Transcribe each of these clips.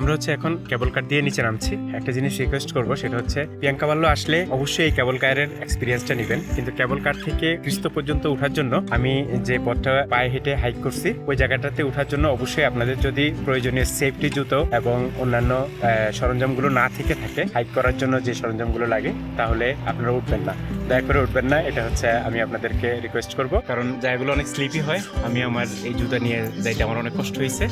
আমরা এখন কেবল কার দিয়ে নিচে নামছি। একটা জিনিস রিকোয়েস্ট করব, সেটা হচ্ছে পিয়াঙ্কাবাল্লো আসলে অবশ্যই এই কেবল কারের এক্সপিরিয়েন্সটা নেবেন। কিন্তু কেবল কার থেকে ক্রিস্তো পর্যন্ত ওঠার জন্য আমি যে পথটা পায়ে হেঁটে হাইক করছি, ওই জায়গাটাতে ওঠার জন্য অবশ্যই আপনাদের যদি প্রয়োজনীয় সেফটি জুতো এবং অন্যান্য সরঞ্জামগুলো না থেকে থাকে, হাইক করার জন্য যে সরঞ্জামগুলো লাগে, তাহলে আপনারা উঠবেন না, দয়া করে উঠবেন না। এটা আমি আপনাদেরকে রিকোয়েস্ট করব, কারণ জায়গাগুলো অনেক স্লিপি হয়। আমি আমার এই জুতা নিয়ে যাইতে আমার অনেক কষ্ট হয়েছে,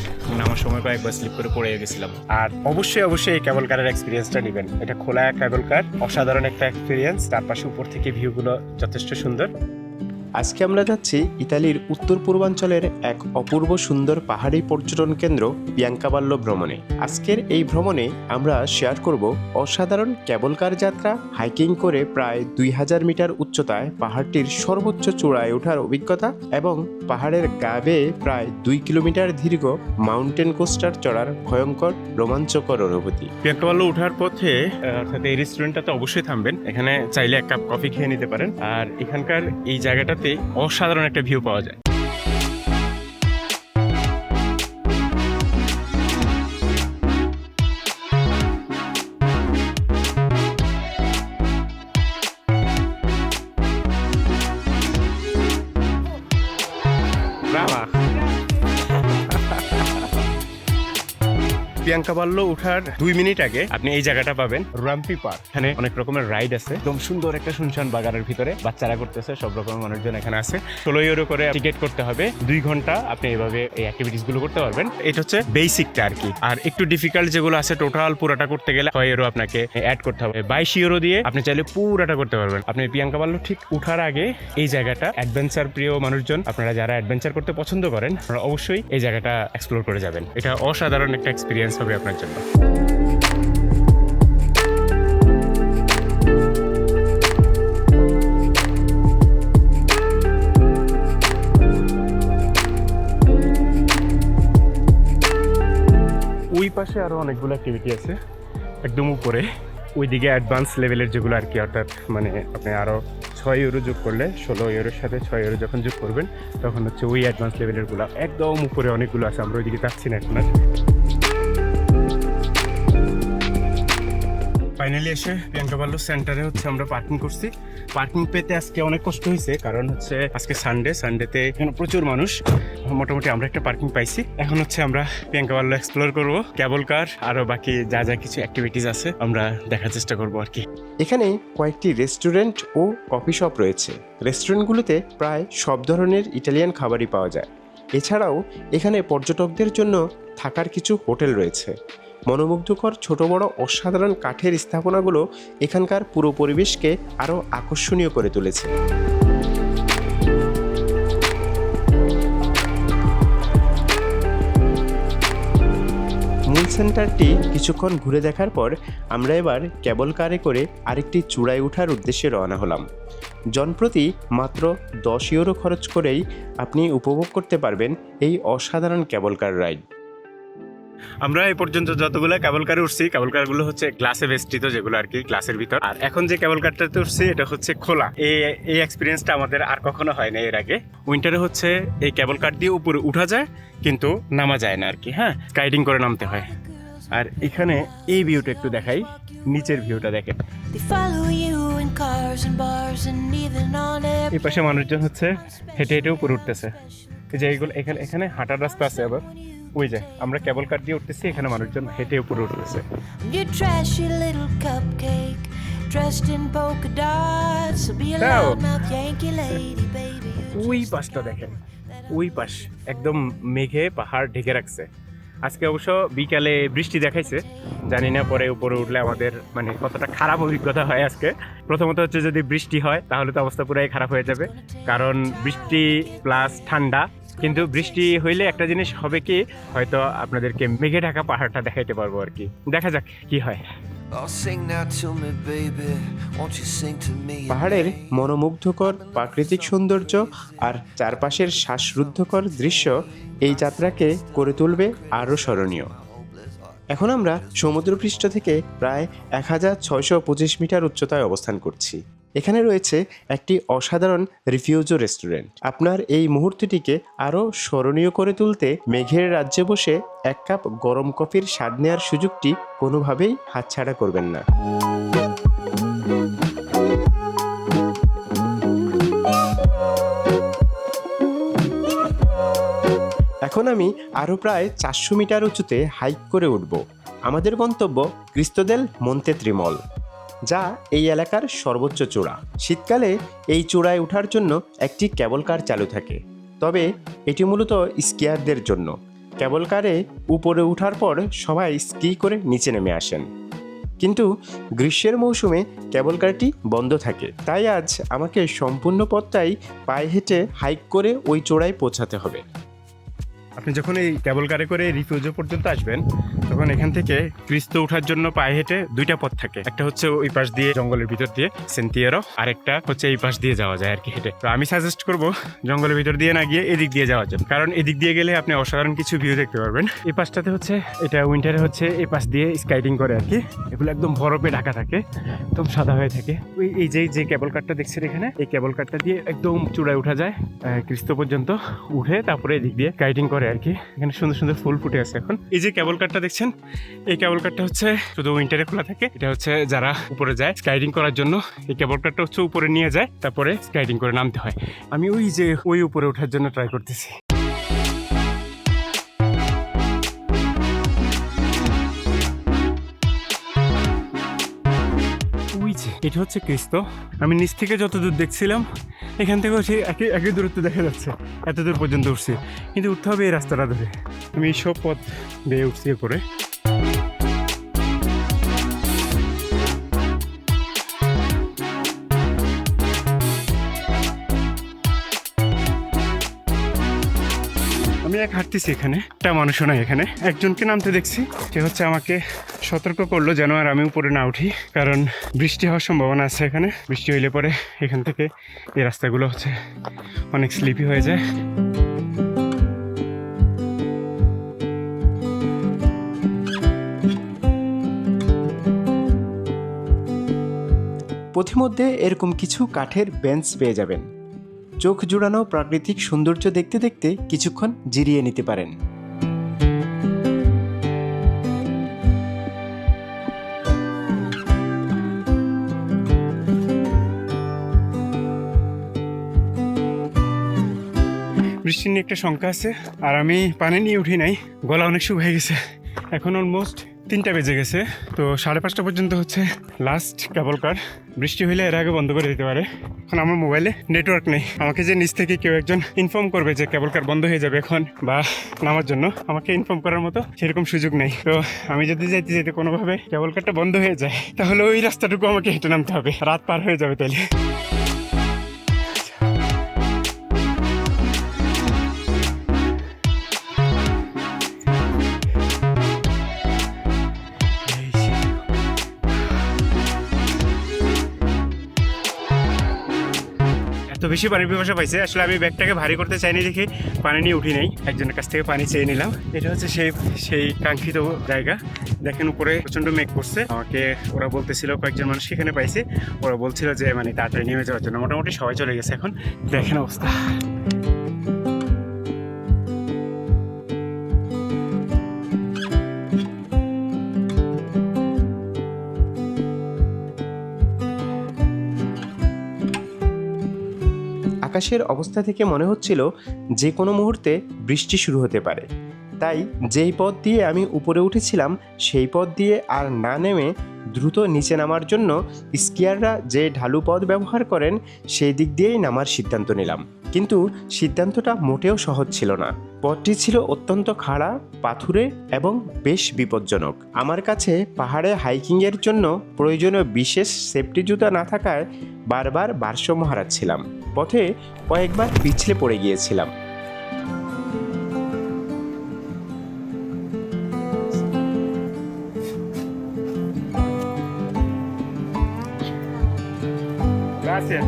আমার সময় একবার স্লিপ করে পড়ে গেছিলাম। আর অবশ্যই এই কেবল কারের এক্সপিরিয়েন্সটা নেবেন। এটা খোলা কেবল কার, অসাধারণ একটা এক্সপিরিয়েন্স। তার পাশে উপর থেকে ভিউগুলো যথেষ্ট সুন্দর। আজকে আমরা যাচ্ছি ইতালির উত্তর পূর্বাঞ্চলের এক অপূর্ব সুন্দর পাহাড়ি পর্যটন কেন্দ্র পিয়াঙ্কাবাল্লো ভ্রমণে। আজকের এই ভ্রমণে আমরা শেয়ার করব অসাধারণ কেবল কার যাত্রা, হাইকিং করে প্রায় 2000 মিটার উচ্চতায় পাহাড়টির সর্বোচ্চ চূড়ায় ওঠার অভিজ্ঞতা এবং পাহাড়ের গা বেয়ে প্রায় 2 কিলোমিটার দীর্ঘ মাউন্টেন কোস্টার চড়ার ভয়ঙ্কর রোমাঞ্চকর অনুভূতি। পিয়াঙ্কাবাল্লো ওঠার পথে অর্থাৎ এই রেস্টুরেন্টটাতে অবশ্যই থামবেন। এখানে চাইলে এক কাপ কফি খেয়ে নিতে পারেন। আর এখানকার এই জায়গাটাতে অসাধারণ একটা ভিউ পাওয়া যায়। পিয়াঙ্কাবাল্লো ওঠার 2 মিনিট আগে আপনি এই জায়গাটা পাবেন, রাম্পি পার্ক। এখানে অনেক রকমের রাইড আছে, একদম সুন্দর একটা শুনশান বাগানের ভিতরে বাচ্চারা করতেছে, সব রকমের মানুষজন এখানে আছে। 16 ইউরো করে টিকিট করতে হবে, 2 ঘন্টা আপনি এইভাবে এই অ্যাক্টিভিটিস গুলো করতে পারবেন। এটা হচ্ছে বেসিকটা আর কি। আর একটু ডিফিকাল্ট যেগুলো আছে, টোটাল পুরাটা করতে গেলে 6 ইউরো আপনাকে অ্যাড করতে হবে। 22 ইউরো দিয়ে আপনি চাইলে পুরাটা করতে পারবেন। আপনি পিয়াঙ্কাবাল্লো ঠিক উঠার আগে এই জায়গাটা, অ্যাডভেঞ্চার প্রিয় মানুষজন, আপনারা যারা অ্যাডভেঞ্চার করতে পছন্দ করেন, আপনারা অবশ্যই এই জায়গাটা এক্সপ্লোর করে যাবেন। এটা অসাধারণ একটা এক্সপিরিয়েন্স হবে আপনার জন্য। ওই পাশে আরো অনেকগুলো অ্যাক্টিভিটি আছে একদম উপরে, ওইদিকে অ্যাডভান্স লেভেলের যেগুলো আর কি। অর্থাৎ আপনি আরো 6 ইউরো যোগ করলে, 16 ইউরোর সাথে 6 ইউরো যখন যোগ করবেন, তখন ওই অ্যাডভান্স লেভেলের গুলো একদম উপরে অনেকগুলো আছে। আমরা ওইদিকে যাচ্ছি না এখন। ফাইনালি এসে পিয়াঙ্কাবাল্লো সেন্টারে আমরা পার্কিং করছি। পার্কিং পেতে আজকে অনেক কষ্ট হয়েছে, কারণ আজকে সানডেতে এখানে প্রচুর মানুষ। মোটামুটি আমরা একটা পার্কিং পাইছি। এখন আমরা পিয়াঙ্কাবাল্লো এক্সপ্লোর করবো, কেবল কার আরো বাকি যা কিছু অ্যাক্টিভিটিস আছে আমরা দেখার চেষ্টা করবো আর কি। এখানে কয়েকটি রেস্টুরেন্ট ও কফি শপ রয়েছে। রেস্টুরেন্টগুলোতে প্রায় সব ধরনের ইটালিয়ান খাবারই পাওয়া যায়। এছাড়াও এখানে পর্যটকদের জন্য থাকার কিছু হোটেল রয়েছে। মনোমুগ্ধকর ছোট বড় অসাধারণ কাঠের স্থাপনাগুলো এখানকার পুরো পরিবেশকে আরও আকর্ষণীয় করে তুলেছে। মূল সেন্টারটি কিছুক্ষণ ঘুরে দেখার পর আমরা এবার কেবল কারে করে আরেকটি চূড়ায় ওঠার উদ্দেশ্যে রওনা হলাম। জনপ্রতি মাত্র 10 ইউরো খরচ করেই আপনি উপভোগ করতে পারবেন এই অসাধারণ কেবল কার রাইড। আমরা এই পর্যন্ত যতগুলো কেবল কারে উঠছি, কেবল কারগুলো গ্লাসে বেষ্টিত, যেগুলো আর কি গ্লাসের ভিতর। আর এখন যে কেবল কারটাতে উঠছি, এটা খোলা। এই এক্সপিরিয়েন্সটা আমাদের আর কখনো হয় না এর আগে। উইন্টারে এই কেবল কার দিয়ে উপরে উঠা যায়, কিন্তু নামা যায় না আর কি। হ্যাঁ, স্কাইডিং করে নামতে হয়। আর এখানে এই ভিউটা একটু দেখাই, নিচের ভিউটা দেখেন। এই পাশে মানুষজন হেঁটে হেঁটে উপরে উঠতেছে। এই যে এখানে হাঁটার রাস্তা আছে, আবার ওই যে আমরা কেবল কার দিয়ে উঠতেছি, এখানে মানুষজন হেঁটে উপরে উঠতেছে। ওই পাশটা দেখেন, ওই পাশ একদম মেঘে পাহাড় ঢেকে রাখছে। আজকে অবশ্য বিকালে বৃষ্টি দেখাইছে, জানি না পরে উপরে উঠলে আমাদের কতটা খারাপ অভিজ্ঞতা হয়। আজকে প্রথমত যদি বৃষ্টি হয়, তাহলে তো অবস্থা পুরাই খারাপ হয়ে যাবে, কারণ বৃষ্টি প্লাস ঠান্ডা। কিন্তু বৃষ্টি হইলে একটা জিনিস হবে কি, হয়তো আপনাদেরকে মেঘে ঢাকা পাহাড়টা দেখাইতে পারবো আর কি। দেখা যাক কি হয়। পাহাড়ের মনোমুগ্ধকর প্রাকৃতিক সৌন্দর্য আর চারপাশের শ্বাসরুদ্ধকর দৃশ্য এই যাত্রাকে করে তুলবে আরও স্মরণীয়। এখন আমরা সমুদ্রপৃষ্ঠ থেকে প্রায় 1625 মিটার উচ্চতায় অবস্থান করছি। এখানে রয়েছে একটি অসাধারণ রিফিউজো রেস্টুরেন্ট। আপনার এই মুহূর্তটিকে আরও স্মরণীয় করে তুলতে মেঘের রাজ্যে বসে এক কাপ গরম কফির স্বাদ নেওয়ার সুযোগটি কোনোভাবেই হাতছাড়া করবেন না। এখন আমি আরও প্রায় 400 মিটার উঁচুতে হাইক করে উঠব। আমাদের গন্তব্য ক্রিস্তো দেল মন্তে ত্রিমল, যা এই এলাকার সর্বোচ্চ চূড়া। শীতকালে এই চূড়ায় ওঠার জন্য একটি কেবল কার চালু থাকে, তবে এটি মূলত স্কিয়ারদের জন্য। কেবল কারে উপরে ওঠার পর সবাই স্কি করে নিচে নেমে আসেন, কিন্তু গ্রীষ্মের মৌসুমে কেবল কারটি বন্ধ থাকে। তাই আজ আমাকে সম্পূর্ণ পথটাই পায়ে হেঁটে হাইক করে ওই চূড়ায় পৌঁছাতে হবে। আপনি যখন এই কেবল কারে করে রিফিউজো পর্যন্ত আসবেন, তখন এখান থেকে ক্রিস্তো ওঠার জন্য পায়ে হেঁটে দুইটা পথ থাকে। একটা হচ্ছে ওই পাশ দিয়ে জঙ্গলের ভিতর দিয়ে সেন্টিয়েরো, আর একটা হচ্ছে এই পাশ দিয়ে যাওয়া যায় আর কি হেঁটে। তো আমি সাজেস্ট করব জঙ্গলের ভিতর দিয়ে না গিয়ে এদিক দিয়ে যাওয়ার জন্য, কারণ এদিক দিয়ে গেলে আপনি অসাধারণ কিছু ভিউ দেখতে পারবেন। এই পাশটাতে হচ্ছে এটা উইন্টারে হচ্ছে এই পাশ দিয়ে স্কাইটিং করে আর কি। এগুলো একদম বরফে ঢাকা থাকে, একদম সাদা হয়ে থাকে। ওই এই যে কেবল কারটা দেখছেন এখানে, এই কেবল কারটা দিয়ে একদম চূড়ায় উঠা যায় ক্রিস্তো পর্যন্ত, উঠে তারপরে এদিক দিয়ে গাইডিং করে আর কি। এখানে সুন্দর সুন্দর ফুল ফুটে আছে এখন। এই যে কেবল কারটা দেখছেন, এই কেবল কারটা হচ্ছে শুধু উইন্টারে খোলা থাকে। এটা হচ্ছে যারা উপরে যায় স্কাইডিং করার জন্য, এই কেবল কারটা হচ্ছে উপরে নিয়ে যায়, তারপরে স্কাইডিং করে নামতে হয়। আমি ওই উপরে ওঠার জন্য ট্রাই করতেছি। এটা হচ্ছে ক্রিস্তো। আমি নিচ থেকে যত দূর দেখছিলাম, এখান থেকেও সেই একই দূরত্ব দেখা যাচ্ছে। এত দূর পর্যন্ত উঠছি, কিন্তু উঠতে হবে এই রাস্তাটা ধরে। আমি এই সব পথ বেয়ে উঠছি করে। আমি এক হাঁটতেছি, এখানে একটা মানুষও নাই। এখানে একজনকে নামতে দেখছি, সে হচ্ছে আমাকে সতর্ক করলো যেন আর আমি উপরে না উঠি, কারণ বৃষ্টি হওয়ার সম্ভাবনা আছে। এখানে বৃষ্টি হইলে পরে এখান থেকে এই রাস্তাগুলো হচ্ছে অনেক স্লিপি হয়ে যায়। পথিমধ্যে এরকম কিছু কাঠের বেঞ্চ পেয়ে যাবেন। চোখ জুড়ানো প্রাকৃতিক সৌন্দর্য দেখতে দেখতে কিছুক্ষণ জিরিয়ে নিতে পারেন। বৃষ্টি নিয়ে একটা শঙ্কা আছে, আর আমি পানি নিয়ে উঠি নাই, গলা অনেক শুকিয়ে গেছে। এখন অলমোস্ট 3টা বেজে গেছে, তো 5:30 পর্যন্ত হচ্ছে লাস্ট কেবল কার। বৃষ্টি হইলে এর আগে বন্ধ করে দিতে পারে। এখন আমার মোবাইলে নেটওয়ার্ক নেই। আমাকে যে নিচ থেকে কেউ একজন ইনফর্ম করবে যে কেবল কার বন্ধ হয়ে যাবে এখন বা নামার জন্য, আমাকে ইনফর্ম করার মতো সেরকম সুযোগ নেই। তো আমি যদি যাইতে কোনোভাবে কেবল কারটা বন্ধ হয়ে যায়, তাহলে ওই রাস্তাটুকু আমাকে হেঁটে নামতে হবে। রাত পার হয়ে যাবে তাহলে। এত বেশি পানি পিপাসা পাইছে, আসলে আমি ব্যাগটাকে ভারী করতে চাইনি দেখে পানি নিয়ে উঠি নাই। একজনের কাছ থেকে পানি চেয়ে নিলাম। এটা হচ্ছে সেই কাঙ্ক্ষিত জায়গা। দেখেন উপরে প্রচন্ড মেঘ করছে। আমাকে ওরা বলতেছিল, কয়েকজন মানুষ সেখানে পাইছে, ওরা বলছিল যে মানে তাড়াতাড়ি নেমে যাওয়ার জন্য। মোটামুটি সবাই চলে গেছে এখন। দেখেন অবস্থা। আকাশের অবস্থা থেকে মনে হচ্ছিল যে কোনো মুহূর্তে বৃষ্টি শুরু হতে পারে। তাই যেই পথ দিয়ে আমি উপরে উঠেছিলাম সেই পথ দিয়ে আর না নেমে দ্রুত নিচে নামার জন্য স্কিয়াররা যে ঢালু পথ ব্যবহার করেন সেই দিক দিয়েই নামার সিদ্ধান্ত নিলাম। কিন্তু সিদ্ধান্তটা মোটেও সহজ ছিল না। পথটি ছিল অত্যন্ত খাড়া, পাথুরে এবং বেশ বিপজ্জনক। আমার কাছে পাহাড়ে হাইকিংয়ের জন্য প্রয়োজনীয় বিশেষ সেফটি জুতা না থাকায় বারবার ভারসাম্য হারাচ্ছিলাম। পথে কয়েকবার পিছলে পড়ে গিয়েছিলাম। Gracias.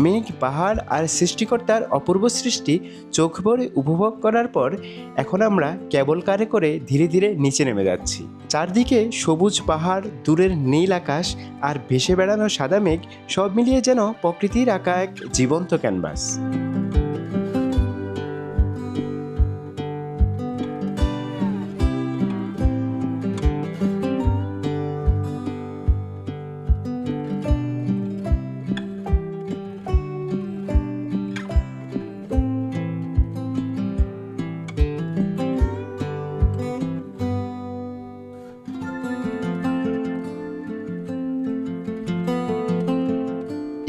মেঘ, পাহাড় আর সৃষ্টিকর্তার অপূর্ব সৃষ্টি চোখ ভরে উপভোগ করার পর এখন আমরা কেবল কারে করে ধীরে ধীরে নিচে নেমে যাচ্ছি। চারদিকে সবুজ পাহাড়, দূরের নীল আকাশ আর ভেসে বেড়ানো সাদা মেঘ, সব মিলিয়ে যেন প্রকৃতির আঁকা এক জীবন্ত ক্যানভাস।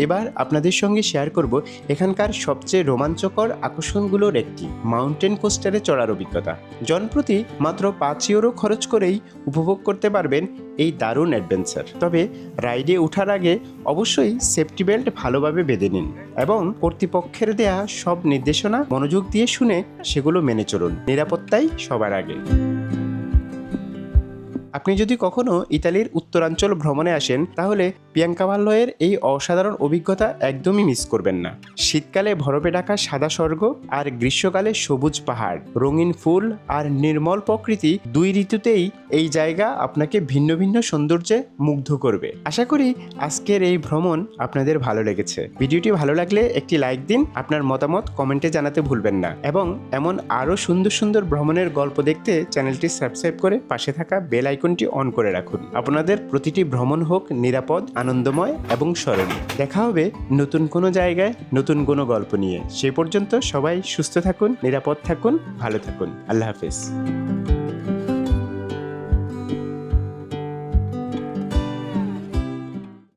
এবার আপনাদের সঙ্গে শেয়ার করব এখানকার সবচেয়ে রোমাঞ্চকর আকর্ষণগুলোর একটি, মাউন্টেন কোস্টারে চড়ার অভিজ্ঞতা। জনপ্রতি মাত্র 5 ইউরো খরচ করেই উপভোগ করতে পারবেন এই দারুণ অ্যাডভেঞ্চার। তবে রাইডে ওঠার আগে অবশ্যই সেফটি বেল্ট ভালোভাবে বেঁধে নিন এবং কর্তৃপক্ষের দেয়া সব নির্দেশনা মনোযোগ দিয়ে শুনে সেগুলো মেনে চলুন। নিরাপত্তাই সবার আগে। আপনি যদি কখনো ইতালির উত্তরাঞ্চল ভ্রমণে আসেন তাহলে পিয়াঙ্কাভাল্লোয়ের এই অসাধারণ অভিজ্ঞতা একদমই মিস করবেন না। শীতকালে বরফে ঢাকা সাদা স্বর্গ আর গ্রীষ্মকালে সবুজ পাহাড়, রঙিন ফুল আর নির্মল প্রকৃতি, দুই ঋতুতেই এই জায়গা আপনাকে ভিন্ন ভিন্ন সৌন্দর্যে মুগ্ধ করবে। আশা করি আজকের এই ভ্রমণ আপনাদের ভালো লেগেছে। ভিডিওটি ভালো লাগলে একটি লাইক দিন, আপনার মতামত কমেন্টে জানাতে ভুলবেন না এবং এমন আরও সুন্দর সুন্দর ভ্রমণের গল্প দেখতে চ্যানেলটি সাবস্ক্রাইব করে পাশে থাকা বেল আইকনটি অন করে রাখুন। আপনাদের প্রতিটি ভ্রমণ হোক নিরাপদ, আনন্দময় এবং স্মরণীয়। দেখা হবে নতুন কোনো জায়গায় নতুন কোনো গল্প নিয়ে। সে পর্যন্ত সবাই সুস্থ থাকুন, নিরাপদ থাকুন, ভালো থাকুন। আল্লাহ হাফেজ।